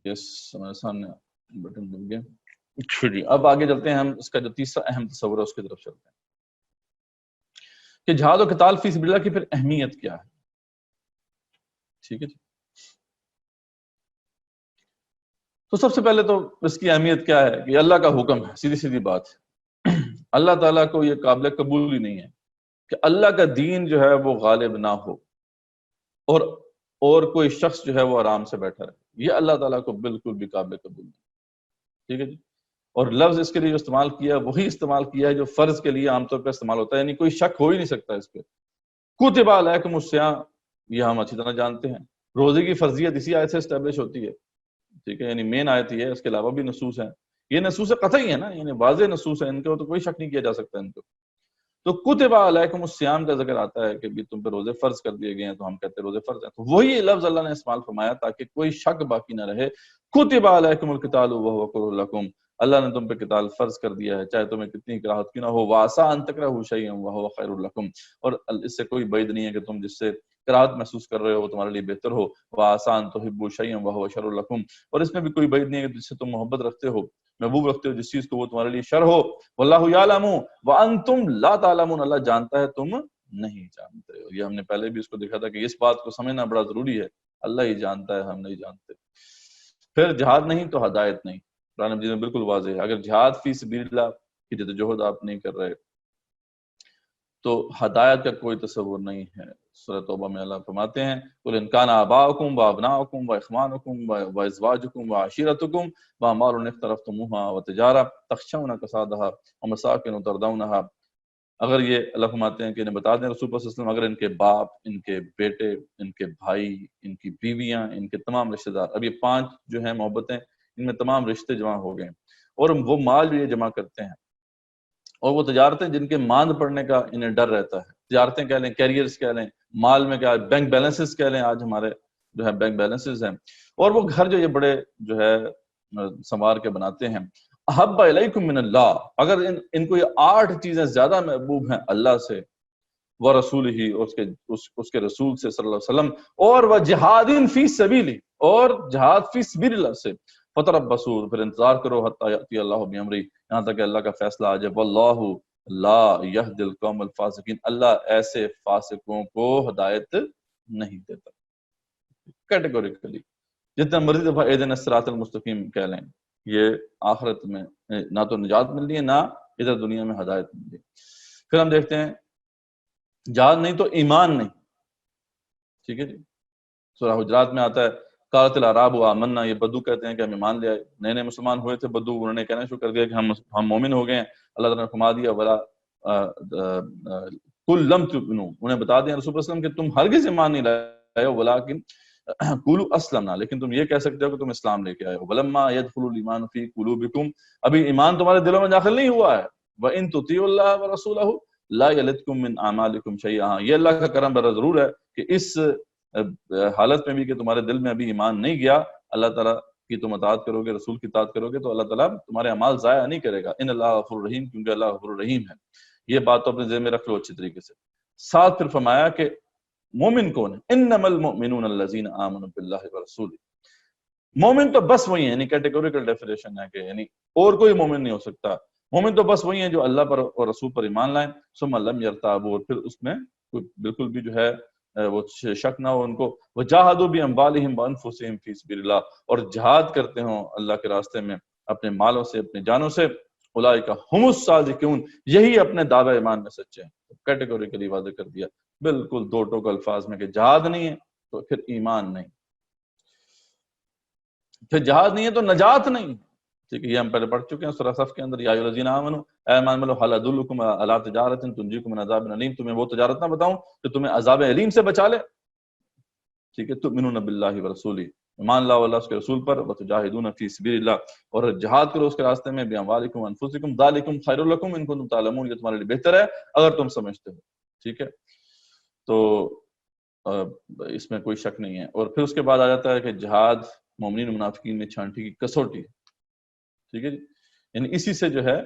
یس ہمارے سامنے بٹن دب گیا. جی اب آگے چلتے ہیں، ہم اس کا جو تیسرا اہم تصور ہے اس کی طرف چلتے ہیں کہ جہاد و قتال فی سبیل اللہ کی پھر اہمیت کیا ہے. ٹھیک ہے جی. تو سب سے پہلے تو اس کی اہمیت کیا ہے کہ اللہ کا حکم ہے، سیدھی سیدھی بات ہے. اللہ تعالیٰ کو یہ قابل قبول ہی نہیں ہے کہ اللہ کا دین جو ہے وہ غالب نہ ہو اور کوئی شخص جو ہے وہ آرام سے بیٹھا رہے. یہ اللہ تعالیٰ کو بالکل بھی قابل قبول نہیں. ٹھیک ہے جی. اور لفظ اس کے لیے جو استعمال کیا وہی استعمال کیا ہے جو فرض کے لیے عام طور پہ استعمال ہوتا ہے، یعنی کوئی شک ہو ہی نہیں سکتا اس پہ. کتب علیکم الصیام، یہ ہم اچھی طرح جانتے ہیں. روزے کی فرضیت اسی آیت سے اسٹیبلش ہوتی ہے. ٹھیک ہے، یعنی مین آیت یہ ہے، اس کے علاوہ بھی نصوص ہیں. یہ نصوص قطعی ہے نا، یعنی واضح نصوص ہیں، ان کے تو کوئی شک نہیں کیا جا سکتا ان کو. تو کتب علیکم الصیام کا ذکر آتا ہے کہ بھی تم پہ روزے فرض کر دیے گئے ہیں، تو ہم کہتے ہیں روزے فرض ہیں. تو وہی لفظ اللہ نے استعمال فرمایا تاکہ کوئی شک باقی نہ رہے. کتب علیکم القتال وہو کرہ لکم، اللہ نے تم پہ قتال فرض کر دیا ہے چاہے تمہیں کتنی کراہت کیوں نہ ہو. وعسیٰ ان تکرہوا شیئا وہو خیر لکم، اور اس سے کوئی بعید نہیں ہے کہ تم جس سے کراہت محسوس کر رہے ہو وہ تمہارے لیے بہتر ہو. وعسیٰ ان تحبوا شیئا وہو شر لکم، اور اس میں بھی کوئی بعید نہیں ہے کہ جس سے تم محبت رکھتے ہو، محبوب رکھتے ہو جس چیز کو، وہ تمہارے لیے شر ہو. واللہ یعلم وانتم لا تعلمون، اللہ جانتا ہے تم نہیں جانتے. اور یہ ہم نے پہلے بھی اس کو دیکھا تھا کہ اس بات کو سمجھنا بڑا ضروری ہے. اللہ ہی جانتا ہے، ہم نہیں جانتے. پھر جہاد نہیں تو ہدایت نہیں. قرآن مجید میں بالکل واضح ہے، اگر جہاد فی سبیل اللہ کی جدوجہد آپ نہیں کر رہے تو ہدایت کا کوئی تصور نہیں ہے. سورۃ توبہ میں اللہ فرماتے ہیں قل ان کان آباؤکم وابناؤکم واخوانکم وازواجکم وعشیرتکم واعمال اقترفتموها وتجارہ تخشون کسادها ومساکن ترضونها. اگر یہ اللہ فرماتے ہیں کہ انہیں بتا دیں رسول اللہ صلی اللہ علیہ وسلم، اگر ان کے باپ، ان کے بیٹے، ان کے بھائی، ان کی بیویاں، ان کے تمام رشتہ دار، اب یہ 5 جو ہیں محبتیں، ان میں تمام رشتے جمع ہو گئے، اور وہ مال جو یہ جمع کرتے ہیں، اور وہ تجارتیں جن کے ماند پڑنے کا انہیں ڈر رہتا ہے، تجارتیں کہہ لیں، کیریئرز کہہ لیں، مال میں کیا بینک بیلنسز کہہ لیں، آج ہمارے جو ہے بینک بیلنسز ہیں، اور وہ گھر جو یہ بڑے جو ہے سنوار کے بناتے ہیں. احب الیکم من اللہ، اگر ان کو یہ 8 چیزیں زیادہ محبوب ہیں اللہ سے، ورسولہ، اس کے رسول سے صلی اللہ علیہ وسلم، اور وجہاد فی سبیلہ، اور جہاد فی سبیل اللہ سے، فتربصوا، پھر انتظار کرو، حتی یأتی اللہ بامرہ، یہاں تک کہ اللہ کا فیصلہ آ جائے. واللہ لا یہدی القوم الفاسقین، اللہ ایسے فاسقوں کو ہدایت نہیں دیتا. کیٹیگوریکلی جتنا مرضی دفعہ اہدنا الصراط المستقیم کہہ لیں، یہ آخرت میں نہ تو نجات ملتی ہے، نہ ادھر دنیا میں ہدایت ملتی ہے. پھر ہم دیکھتے ہیں جہاد نہیں تو ایمان نہیں. ٹھیک ہے جی. سورہ حجرات میں آتا ہے قالت الاعراب آمنا، یہ بدو کہتے ہیں کہ ہم ایمان لے آئے. نئے نئے مسلمان ہوئے تھے بدو، انہوں نے کہنا شروع کر دیا کہ ہم مومن ہو گئے ہیں. اللہ تعالیٰ نے فرما دیا ولا قل لم تؤمنوا، انہیں بتا دیا رسول اللہ صلی اللہ علیہ وسلم کہ تم ہرگز ایمان نہیں لائے ہو، ولیکن قولوا اسلمنا، لیکن تم یہ کہہ سکتے ہو کہ تم اسلام لے کے آئے ہو. ولما يدخل الايمان في قلوبكم، ابھی ایمان تمہارے دلوں میں داخل نہیں ہوا ہے. وان تطيعوا الله ورسوله لا يلدكم من اعمالكم شيئا، یہ اللہ کا کرم برا ضرور ہے کہ اس حالت میں بھی کہ تمہارے دل میں ابھی ایمان نہیں گیا، اللہ تعالیٰ کی تم اطاعت کرو گے، رسول کی اطاعت کرو گے تو اللہ تعالیٰ تمہارے اعمال ضائع نہیں کرے گا. ان اللہ غفور رحیم، کیونکہ اللہ غفور رحیم ہے. یہ بات تو اپنے ذہن میں رکھ لو اچھی طریقے سے. ساتھ پھر فرمایا کہ مومن کون ہے؟ انما المؤمنون الذین آمنوا باللہ ورسولہ. مومن تو بس وہی ہیں، یعنی کیٹیگوریکل ڈیفینیشن ہے کہ یعنی اور کوئی مومن نہیں ہو سکتا. مومن تو بس وہی ہیں جو اللہ پر اور رسول پر ایمان لائیں، ثم لم یرتابوا، اور پھر اس میں کوئی بالکل بھی جو ہے وہ شک نہ ہو ان کو. وجاہدوا باموالہم وانفسہم فی سبیل اللہ، اور جہاد کرتے ہوں اللہ کے راستے میں اپنے مالوں سے، اپنے جانوں سے. اولئک ھم الصادقون، یہی اپنے دعوی ایمان میں سچے ہیں. کیٹیگوریکلی واضح کر دیا بالکل 2 ٹوک الفاظ میں کہ جہاد نہیں ہے تو پھر ایمان نہیں، پھر جہاد نہیں ہے تو نجات نہیں. ٹھیک ہے، یہ ہم پہلے پڑھ چکے ہیں سورہ صف کے اندر. یا ایھا الذین آمنوا، اے ایمان والو، هل ادلکم علی تجارۃ تنجیکم من عذاب الیم، تمہیں وہ تجارت نہ بتاؤں کہ تمہیں عذاب علیم سے بچا لے. ٹھیک ہے، تؤمنون باللہ ورسولہ، ایمان لاؤ اللہ اس کے رسول پر، وتجاہدون فی سبیل اللہ، اور جہاد کرو اس کے راستے میں، باموالکم وانفسکم، ذالکم خیر لکم ان کنتم تعلمون، یہ تمہارے لیے بہتر ہے اگر تم سمجھتے ہو. ٹھیک ہے، تو اس میں کوئی شک نہیں ہے. اور پھر اس کے بعد آ جاتا ہے کہ جہاد مومنین و منافقین میں چھانٹی کی کسوٹی ہے. ٹھیک ہے جی، یعنی اسی سے جو ہے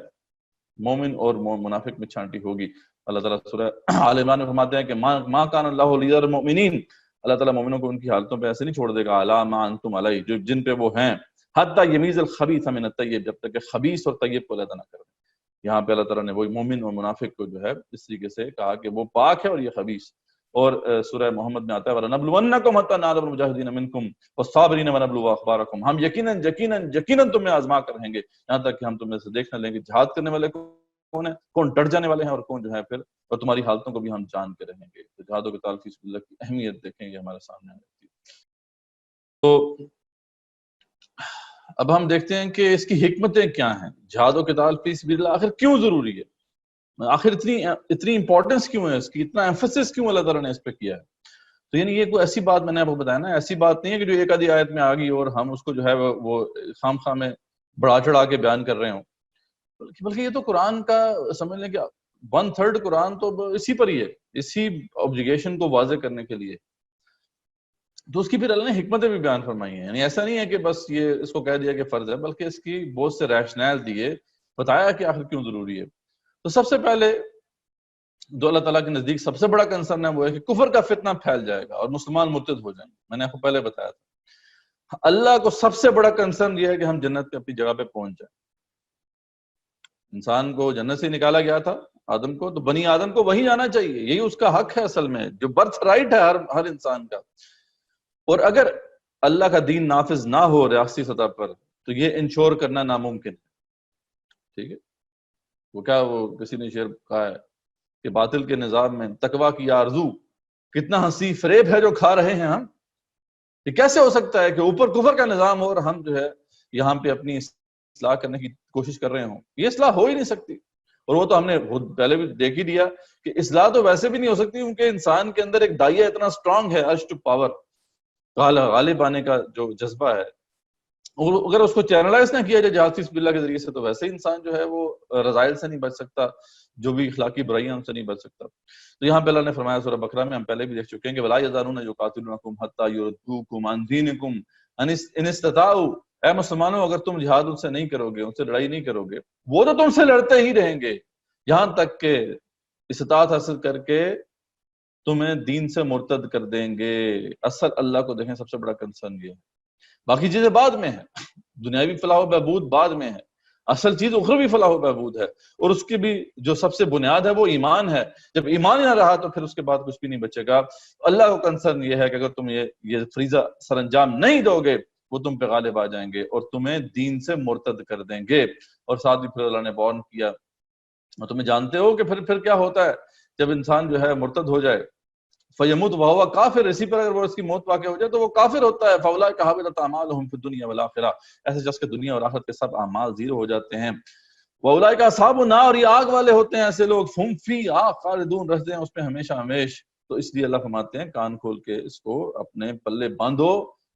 مومن اور منافق میں چھانٹی ہوگی. اللہ تعالیٰ سورہ آل عمران میں فرماتے ہیں کہ ما کان اللہ لیذر المؤمنین، اللہ تعالیٰ مومنوں کو ان کی حالتوں پہ ایسے نہیں چھوڑ دے گا، علی ما انتم علیہ، جو جن پہ وہ ہیں، حتی یمیز الخبیث من الطیب، جب تک کہ خبیث اور طیب کو علیحدہ نہ کر دیں. یہاں پہ اللہ تعالیٰ نے وہی مومن اور منافق کو جو ہے اس طریقے سے کہا کہ وہ پاک ہے اور یہ خبیث. اور سورہ محمد میں آتا ہے وَلَنَبْلُوَنَّكُمْ حَتَّىٰ نَعْلَمَ الْمُجَاهِدِينَ مِنْكُمْ وَالصَّابِرِينَ وَنَبْلُوَ أَخْبَارَكُمْ. ہم یقیناً تمہیں آزما کر رہیں گے یہاں تک کہ ہم تمہیں سے دیکھ نہ لیں گے جہاد کرنے والے کون ہیں، کون ڈٹ جانے والے ہیں، اور کون جو ہے پھر، اور تمہاری حالتوں کو بھی ہم جان کے رہیں گے. تو جہاد و قتال فی سبیل اللہ کی اہمیت دیکھیں گے ہمارے سامنے آتی ہے. تو اب ہم دیکھتے ہیں کہ اس کی حکمتیں کیا ہیں. جہاد و قتال فی سبیل اللہ آخر کیوں ضروری ہے، آخر اتنی امپورٹنس کیوں ہے اس کی، اتنا ایمفسس کیوں اللہ تعالیٰ نے اس پہ کیا ہے. تو یعنی یہ کوئی ایسی بات میں نے آپ کو بتایا نا، ایسی بات نہیں ہے کہ جو ایک آدھی آیت میں آ گئی اور ہم اس کو جو ہے وہ خام خواہ میں بڑھا چڑھا کے بیان کر رہے ہوں، بلکہ یہ تو قرآن کا سمجھ لیں کہ 1/3 قرآن تو اسی پر ہی ہے، اسی آبلیگیشن کو واضح کرنے کے لیے. تو اس کی پھر اللہ نے حکمتیں بھی بیان فرمائی ہیں. یعنی ایسا نہیں ہے کہ بس یہ اس کو کہہ دیا کہ فرض ہے، بلکہ اس کی بہت سے ریشنل دیے، بتایا کہ آخر کیوں ضروری ہے. تو سب سے پہلے جو اللہ تعالیٰ کے نزدیک سب سے بڑا کنسرن ہے وہ ہے کہ کفر کا فتنہ پھیل جائے گا اور مسلمان مرتد ہو جائیں گے. میں نے آپ کو پہلے بتایا تھا اللہ کو سب سے بڑا کنسرن یہ ہے کہ ہم جنت پہ اپنی جگہ پہ پہنچ جائیں. انسان کو جنت سے نکالا گیا تھا آدم کو، تو بنی آدم کو وہیں جانا چاہیے، یہی اس کا حق ہے اصل میں، جو برتھ رائٹ ہے ہر انسان کا. اور اگر اللہ کا دین نافذ نہ ہو ریاستی سطح پر تو یہ انشور کرنا ناممکن ہے. ٹھیک ہے، وہ کسی نے شعر کہا ہے کہ باطل کے نظام میں تقویٰ کی آرزو کتنا ہنسی فریب ہے جو کھا رہے ہیں ہم. یہ کیسے ہو سکتا ہے کہ اوپر کفر کا نظام ہو اور ہم جو ہے یہاں پہ اپنی اصلاح کرنے کی کوشش کر رہے ہوں. یہ اصلاح ہو ہی نہیں سکتی. اور وہ تو ہم نے پہلے بھی دیکھ ہی دیا کہ اصلاح تو ویسے بھی نہیں ہو سکتی کیونکہ انسان کے اندر ایک دائیا اتنا اسٹرانگ ہے، ارج ٹو پاور، غالب آنے کا جو جذبہ ہے. اور اگر اس کو چینلائز نہ کیا جائے جہاد فی سبیل اللہ کے ذریعے سے تو ویسے انسان جو ہے وہ رذائل سے نہیں بچ سکتا، جو بھی اخلاقی برائیاں ان سے نہیں بچ سکتا. تو یہاں پہ اللہ نے فرمایا سورہ بقرہ میں، ہم پہلے بھی دیکھ چکے ہیں کہ وَلَا يَزَالُونَ يُقَاتِلُونَكُمْ حَتَّىٰ يُرُدُّوكُمْ عَنْ دِينِكُمْ إِنِ اسْتَطَاعُوا. اے مسلمانوں اگر تم جہاد ان سے نہیں کرو گے، ان سے لڑائی نہیں کرو گے، وہ تو تم سے لڑتے ہی رہیں گے یہاں تک کہ استطاعت حاصل کر کے تمہیں دین سے مرتد کر دیں گے. اصل اللہ کو دیکھیں سب سے بڑا کنسرن یہ ہے، باقی چیزیں بعد میں ہیں، دنیاوی فلاح و بہبود بعد میں ہے، اصل چیز اخروی فلاح و بہبود ہے. اور اس کی بھی جو سب سے بنیاد ہے وہ ایمان ہے. جب ایمان ہی نہ رہا تو پھر اس کے بعد کچھ بھی نہیں بچے گا. اللہ کو کنسرن یہ ہے کہ اگر تم یہ فریضہ سر انجام نہیں دو گے وہ تم پہ غالب آ جائیں گے اور تمہیں دین سے مرتد کر دیں گے. اور ساتھ ہی پھر اللہ نے وارن کیا، اور تمہیں جانتے ہو کہ پھر کیا ہوتا ہے جب انسان جو ہے مرتد ہو جائے، فیموت وہو کافر، اسی پر اگر وہ اس کی موت واقع ہو جائے تو وہ کافر ہوتا ہے. فاولئک حبطت اعمالهم فی الدنیا والآخرہ، ایسے جس کے دنیا اور آخرت کے سب اعمال زیرو ہو جاتے ہیں. واولئک اصحاب النار، یہ آگ والے ہوتے ہیں ایسے لوگ، ہم فیہا خالدون، رہتے ہیں اس پہ ہمیشہ ہمیش. تو اس لیے اللہ فرماتے ہیں کان کھول کے اس کو اپنے پلے باندھو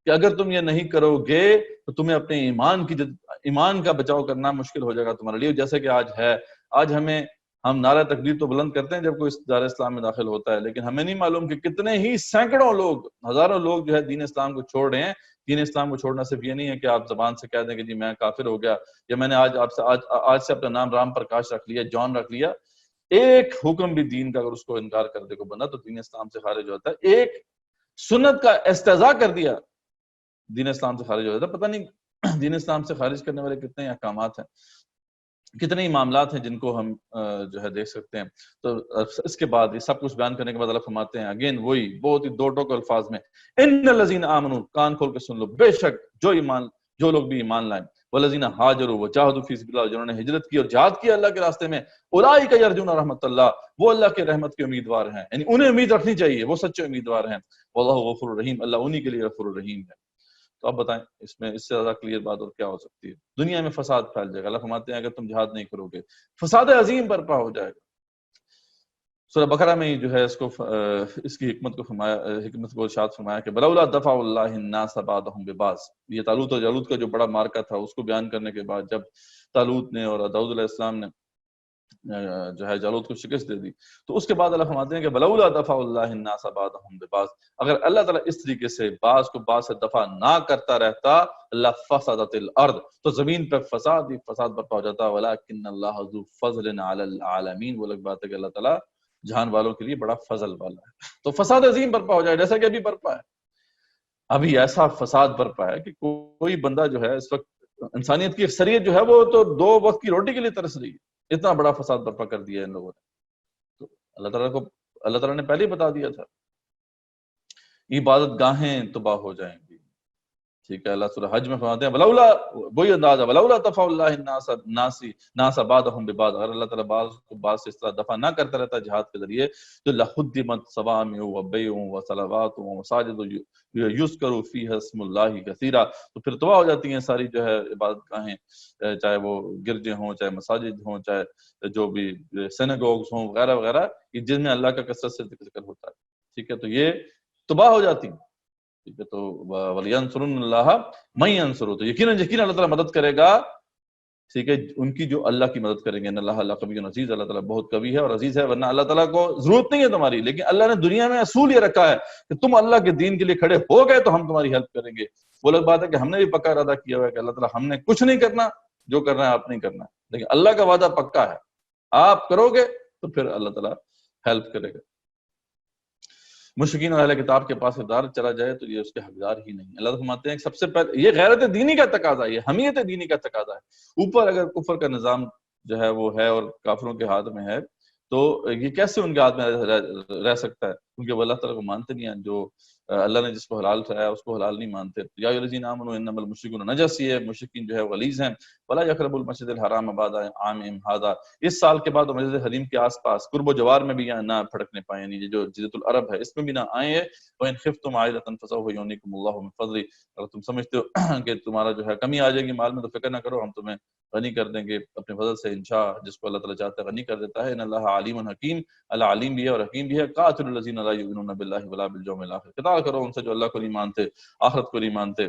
کہ اگر تم یہ نہیں کرو گے تو تمہیں اپنے ایمان کا بچاؤ کرنا مشکل ہو جائے گا تمہارے لیے. جیسے کہ آج ہم نعرہ تکبیر تو بلند کرتے ہیں جب کوئی اس دار اسلام میں داخل ہوتا ہے، لیکن ہمیں نہیں معلوم کہ کتنے ہی سینکڑوں لوگ، ہزاروں لوگ جو ہے دین اسلام کو چھوڑ رہے ہیں. دین اسلام کو چھوڑنا صرف یہ نہیں ہے کہ آپ زبان سے کہہ دیں کہ جی میں کافر ہو گیا، یا میں نے آج سے اپنا نام رام پرکاش رکھ لیا، جان رکھ لیا. ایک حکم بھی دین کا اگر اس کو انکار کر دے کو بندہ تو دین اسلام سے خارج ہوتا ہے. ایک سنت کا استہزاء کر دیا دین اسلام سے خارج ہو جاتا ہے. پتہ نہیں دین اسلام سے خارج کرنے والے کتنے احکامات ہیں، کتنے ہی معاملات ہیں جن کو ہم جو ہے دیکھ سکتے ہیں. تو اس کے بعد یہ سب کچھ بیان کرنے کے بعد اللہ فرماتے ہیں اگین وہی بہت ہی دو ٹوک الفاظ میں، ان الذین آمنوا، کان کھول کے سن لو، بے شک جو لوگ بھی ایمان لائیں، والذین ہاجروا وجاہدوا فی سبیل اللہ، جنہوں نے ہجرت کی اور جہاد کیا اللہ کے راستے میں، اولئک یرجون رحمت اللہ، وہ اللہ کے رحمت کے امیدوار ہیں. یعنی انہیں امید رکھنی چاہیے، وہ سچے امیدوار ہیں. واللہ غفور الرحیم، اللہ انہی کے لیے غفور الرحیم ہے. تو اب بتائیں اس میں اس سے زیادہ کلیئر بات اور کیا ہو سکتی ہے؟ دنیا میں فساد پھیل جائے گا. اللہ فرماتے ہیں اگر تم جہاد نہیں کرو گے فساد عظیم برپا ہو جائے گا. سورہ بقرہ میں جو ہے اس کی حکمت کو ارشاد فرمایا کہ بلولا دفع اللہ الناس بعضهم ببعض. یہ طالوت اور جالوت کا جو بڑا مارکا تھا اس کو بیان کرنے کے بعد جب طالوت نے اور داؤد علیہ السلام نے جو ہے جالوت کو شکست دے دی، تو اس کے بعد اللہ فرماتے ہیں کہ بلولا دفع اللہ الناس بعضهم ببعض، اگر اللہ تعالیٰ اس طریقے سے بعض کو بعض سے دفع نہ کرتا رہتا لفسدت الارض، تو زمین پہ فساد برپا ہو جاتا. ولکن اللہ ذو فضل علی العالمین، وہ الگ بات ہے کہ اللہ تعالیٰ جہان والوں کے لیے بڑا فضل والا ہے. تو فساد عظیم برپا ہو جائے جیسا کہ ابھی برپا ہے. ابھی ایسا فساد برپا ہے کہ کوئی بندہ جو ہے اس وقت انسانیت کی اکثریت جو ہے وہ تو 2 وقت کی روٹی کے لیے ترس رہی ہے، اتنا بڑا فساد برپا کر دیا ہے ان لوگوں نے۔ تو اللہ تعالیٰ نے پہلے ہی بتا دیا تھا عبادت گاہیں تباہ ہو جائیں گی، ٹھیک ہے۔ اللہ سورہ حج میں فرماتے ہیں ولولا، وہی انداز ہے، ولولا دفع اللہ الناس بعضهم ببعض، اگر اللہ تعالیٰ بعض کو بعض سے اس طرح دفع نہ کرتا رہتا جہاد کے ذریعے تو لہدمت صوامع وبیع وصلوات ومساجد یذکر فیہا اسم اللہ کثیرا، تو پھر تباہ ہو جاتی ہیں ساری جو ہے عبادت گاہیں، چاہے وہ گرجے ہوں، چاہے مساجد ہوں، چاہے جو بھی سینگوگز ہوں وغیرہ وغیرہ، جن میں اللہ کا کثرت سے ذکر ہوتا ہے، ٹھیک ہے۔ تو یہ تباہ ہو جاتی ہیں، ٹھیک ہے۔ تو وَلْيَنْصُرُنَّ اللَّهَ مَن يَنْصُرُهُ، تو یقیناً اللہ تعالیٰ مدد کرے گا، ٹھیک ہے، ان کی جو اللہ کی مدد کریں گے۔ ان اللہ لقوی عزیز، اللہ تعالیٰ بہت قوی ہے اور عزیز ہے، ورنہ اللہ تعالیٰ کو ضرورت نہیں ہے تمہاری، لیکن اللہ نے دنیا میں اصول یہ رکھا ہے کہ تم اللہ کے دین کے لیے کھڑے ہو گئے تو ہم تمہاری ہیلپ کریں گے۔ وہ الگ بات ہے کہ ہم نے بھی پکا ارادہ کیا ہوا ہے کہ اللہ تعالیٰ ہم نے کچھ نہیں کرنا، جو کرنا ہے آپ نہیں کرنا، لیکن اللہ کا وعدہ پکا ہے، آپ کرو گے تو پھر اللہ تعالیٰ ہیلپ کرے گا۔ مشرکین اور اہل کتاب کے پاس اقدار چلا جائے تو یہ اس کے حقدار ہی نہیں۔ اللہ فرماتے ہیں کہ سب سے پہلے یہ غیرت دینی کا تقاضا ہے، یہ حمیت دینی کا تقاضا ہے۔ اوپر اگر کفر کا نظام جو ہے وہ ہے اور کافروں کے ہاتھ میں ہے تو یہ کیسے ان کے ہاتھ میں رہ سکتا ہے، کیونکہ وہ اللہ تعالیٰ کو مانتے نہیں ہیں، جو اللہ نے جس کو حلال ٹھہرایا اس کو حلال نہیں مانتے۔ یا الذین آمنوا انما المشرکون نجس، یہ مشرکین جو ہے غلیظ ہیں۔ ولا یقربوا المسجد الحرام بعد عامهم هذا، اس سال کے بعد مسجد حریم کے آس پاس قرب و جوار میں بھی نہ پھڑکنے پائیں، یعنی جو جزیرۃ العرب ہے اس میں بھی نہ آئیں۔ وَإِنْ خِفْتُمْ عَائِلَةً فَسَوْفَ يُغْنِيكُمُ اللَّهُ مِنْ فَضْلِهِ، اگر تم سمجھتے ہو کہ تمہارا جو ہے کمی آ جائے گی مال میں تو فکر نہ کرو، ہم تمہیں غنی کر دیں گے اپنے فضل سے، انشاء جس کو اللہ تعالیٰ چاہتا ہے غنی کر دیتا ہے۔ ان اللہ علیم حکیم، اللہ علیم بھی ہے اور حکیم بھی ہے۔ قاتل الذین لا یؤمنون باللہ ولا بالیوم الاخر، قتال کرو ان سے جو اللہ کو نہیں مانتے، آخرت کو نہیں مانتے۔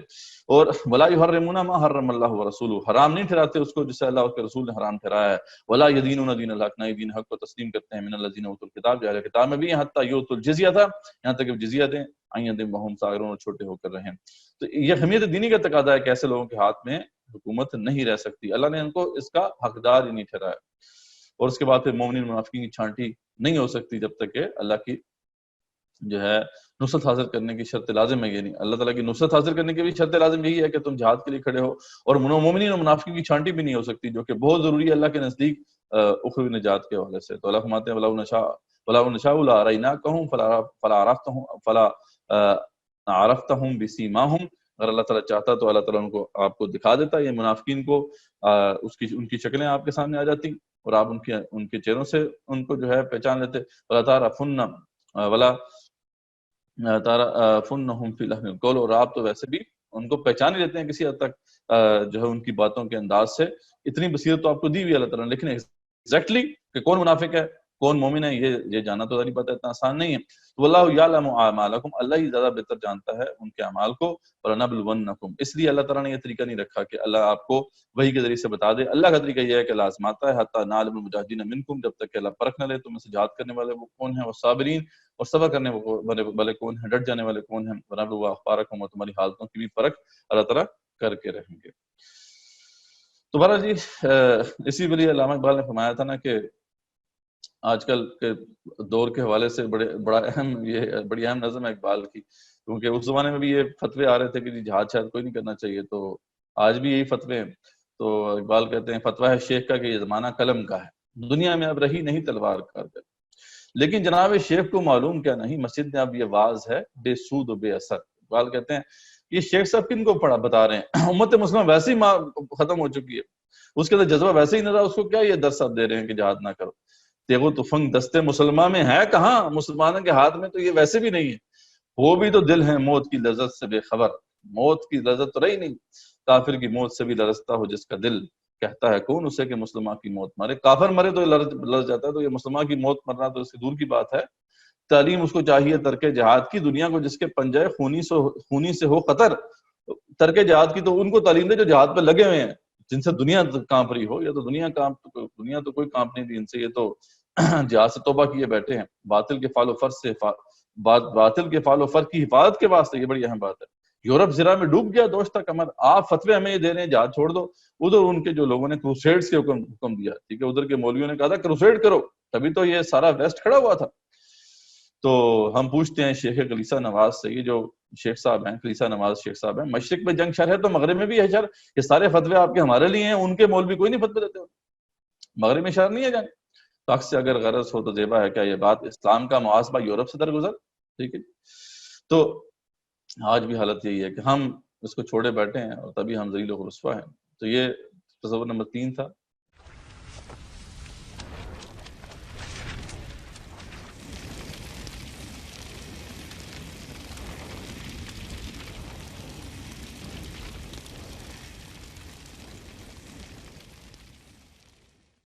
اور ولا یحرمون ما حرم اللہ ورسولہ، حرام نہیں ٹھہراتے اس کو جسے اللہ اور اس کے رسول نے حرام ٹھہرایا ہے۔ ولا یدینون دین الحق، نہ دین حق کو تسلیم کرتے ہیں، من الذین اوتوا الکتاب، جو اہل کتاب میں بھی ہیں، حتی یؤتوا الجزیہ، یہاں تک کہ جزیہ دیں، وہم صاغرون، اور چھوٹے ہو کر رہیں۔ تو یہ حمیت دینی کا تقاضا ہے کہ ایسے لوگوں کے ہاتھ میں حکومت نہیں رہ سکتی، اللہ نے ان کو اس کا حقدار ہی نہیں ٹھہرایا۔ اور اس کے بعد پھر مومنین منافقین کی چھانٹی نہیں ہو سکتی جب تک کہ اللہ کی جو ہے نصرت حاصل کرنے کی شرط لازم ہے، یہ نہیں، اللہ تعالیٰ کی نصرت حاصل کرنے کی بھی شرط لازم یہی ہے کہ تم جہاد کے لیے کھڑے ہو، اور مومنین اور منافقین کی چھانٹی بھی نہیں ہو سکتی، جو کہ بہت ضروری ہے اللہ کے نزدیک اخروی نجات کے حوالے سے۔ تو اللہ فرماتے ہیں وَلَوْ نَشَاءُ لَأَرَيْنَاكَهُمْ فَلَا عَرَفْتَهُمْ بِسِيمَاهُمْ، اگر اللہ تعالیٰ چاہتا تو اللہ تعالیٰ ان کو آپ کو دکھا دیتا، یہ منافقین کو ان کی شکلیں آپ کے سامنے آ جاتی اور آپ ان کے چہروں سے ان کو جو ہے پہچان لیتے۔ وَلَا تَعْرِفُنَّهُمْ فِي لَحْنِ الْقَوْلِ، اور آپ تو ویسے بھی ان کو پہچان ہی لیتے ہیں کسی حد تک جو ہے ان کی باتوں کے انداز سے، اتنی بصیرت تو آپ کو دی ہوئی اللہ تعالیٰ نے، لیکن ایگزیکٹلی کہ کون منافق ہے کون مومن ہے یہ جانا تو ظاہری بات ہے اتنا آسان نہیں ہے۔ تو واللہ یعلم اعمالکم، اللہ ہی زیادہ بہتر جانتا ہے ان کے اعمال کو۔ وَلَنَبْلُوَنَّکُمْ، اس لیے اللہ تعالیٰ نے یہ طریقہ نہیں رکھا کہ اللہ آپ کو وحی کے ذریعے سے بتا دے، اللہ کا طریقہ یہ ہے کہ اللہ آزماتا ہے، حتی نعلم المجاہدین منکم، جب تک کہ اللہ پرکھ نہ لے تم میں سے جہاد کرنے والے وہ کون ہیں، والصابرین، اور صبر کرنے والے کون ہیں، ڈٹ جانے والے کون ہیں، وَنَبْلُوَ أَخْبَارَكُمْ، اور تمہاری حالتوں کی بھی پرکھ اللہ تعالیٰ کر کے رہیں گے۔ تو بہرحال جی اسی لیے علامہ اقبال نے فرمایا تھا نا کہ آج کل کے دور کے حوالے سے بڑی اہم نظم ہے اقبال کی، کیونکہ اس زمانے میں بھی یہ فتوے آ رہے تھے کہ جی جہاد شاید کوئی نہیں کرنا چاہیے، تو آج بھی یہی فتوے ہیں۔ تو اقبال کہتے ہیں فتویٰ ہے شیخ کا کہ یہ زمانہ قلم کا ہے، دنیا میں اب رہی نہیں تلوار کارگر، لیکن جناب شیخ کو معلوم کیا نہیں، مسجد میں اب یہ واز ہے بے سود و بے اثر۔ اقبال کہتے ہیں یہ شیخ صاحب کن کو بتا رہے ہیں، امت مسلمہ ویسے ہی ختم ہو چکی ہے، اس کے اندر جذبہ ویسے ہی نہ رہا، اس کو کیا یہ درس اب دے رہے ہیں کہ جہاد نہ کرو۔ تیغو تفنگ دستے مسلمان میں ہے کہاں، مسلمانوں کے ہاتھ میں تو یہ ویسے بھی نہیں ہے، وہ بھی تو دل ہے موت کی لذت سے بے خبر، موت کی لذت تو رہی نہیں، کافر کی موت سے بھی لرزتا ہو جس کا دل، کہتا ہے کون اسے کہ مسلمان کی موت مرے، کافر مرے تو لرز جاتا ہے، تو یہ مسلمان کی موت مرنا تو اس کی دور کی بات ہے۔ تعلیم اس کو چاہیے ترک جہاد کی، دنیا کو جس کے پنجے خونی سے ہو قطر، ترک جہاد کی تو ان کو تعلیم دے جو جہاد پہ لگے ہوئے ہیں، جن سے دنیا کانپ رہی ہو، یا تو دنیا تو کوئی کانپ نہیں دی ان سے، یہ تو جہاد سے توبہ کیے بیٹھے ہیں، باطل کے فال و فر کی حفاظت کے واسطے، یہ بڑی اہم بات ہے۔ یورپ زرا میں ڈوب گیا دوست کمر، آپ فتوے ہمیں یہ دے رہے ہیں جہاد چھوڑ دو، ادھر ان کے جو لوگوں نے کروسیڈز کے حکم دیا، ٹھیک ہے، ادھر کے مولویوں نے کہا تھا کروسیڈ کرو، تبھی تو یہ سارا ویسٹ کھڑا ہوا تھا۔ تو ہم پوچھتے ہیں شیخ کلیسا نواز سے، یہ جو شیخ صاحب ہیں کلیسا نواز شیخ صاحب ہیں، مشرق میں جنگ شر ہے تو مغرب میں بھی ہے شر، یہ سارے فتوے آپ کے ہمارے لیے ہیں، ان کے مولوی کوئی نہیں فتوے دیتے ہو، مغرب میں شر نہیں ہے جنگ. تو سے اگر غرض ہو تو زیبا ہے کیا یہ بات اسلام کا محاسبہ یورپ سے درگزر، ٹھیک ہے. تو آج بھی حالت یہی ہے کہ ہم اس کو چھوڑے بیٹھے ہیں اور تبھی ہم ذلیل و رسوا ہیں. تو یہ تصور نمبر 3 تھا.